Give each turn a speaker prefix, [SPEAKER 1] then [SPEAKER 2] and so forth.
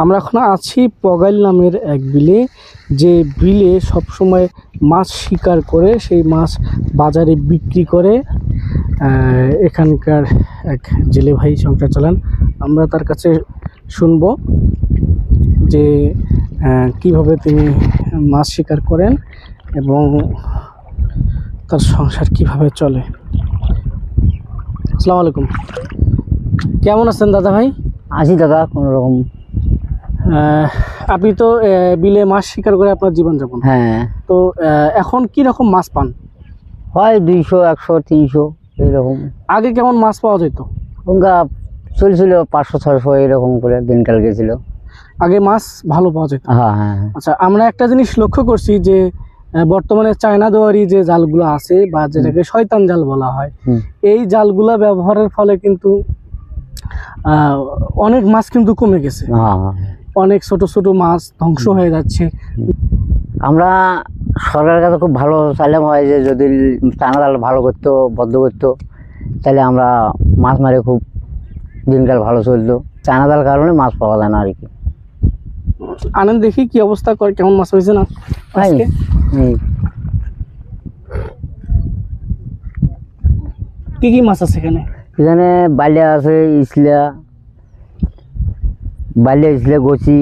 [SPEAKER 1] আমরা এখন আছি পগাইল নামের এক বিলে, যে বিলে সবসময় মাছ শিকার করে সেই মাছ বাজারে বিক্রি করে এখানকার এক জেলে ভাই সংসার চালান। আমরা তার কাছে শুনবো যে কিভাবে তিনি মাছ শিকার করেন এবং তার সংসার কিভাবে চলে। আসসালামু আলাইকুম, কেমন আছেন দাদা ভাই?
[SPEAKER 2] আছি দাদা, কোনো রকম।
[SPEAKER 1] আপনি তো বিলে মাছ শিকার করে আপনার জীবনযাপন।
[SPEAKER 2] হ্যাঁ,
[SPEAKER 1] তো এখন কি রকম মাছ পান?
[SPEAKER 2] হয় 200, 100, 300 এইরকম।
[SPEAKER 1] আগে কেমন মাছ পাওয়া যেত?
[SPEAKER 2] ওঙ্গা চলছিল 500, 600 এরকম করে দিনকাল গেছিল।
[SPEAKER 1] আগে মাছ ভালো পাওয়া যেত।
[SPEAKER 2] হ্যাঁ হ্যাঁ হ্যাঁ।
[SPEAKER 1] আচ্ছা, আমরা একটা জিনিস লক্ষ্য করছি যে বর্তমানে চায়না দুয়ারি যে জালগুলো আছে বা যেটাকে শয়তান জাল বলা হয়, এই জালগুলা ব্যবহারের ফলে কিন্তু অনেক মাছ কিন্তু কমে গেছে। অনেক ছোট ছোট মাছ ধ্বংস হয়ে যাচ্ছে।
[SPEAKER 2] আমরা সরকারের কাছে খুব ভালো চাইলাম হয় যে যদি চায়না জাল ভালো করতো, বদ্ধ করতো, তাহলে আমরা মাছ মারে খুব দিনকাল ভালো চলতো। চায়না জাল কারণে মাছ পাওয়া যায় না আর কি।
[SPEAKER 1] আনেন দেখি কি অবস্থা করে, কেমন মাছ হয়েছে না আজকে। কি কি মাছ আছে এখানে?
[SPEAKER 2] এখানে বালিয়া আছে, ইসলা, গছি,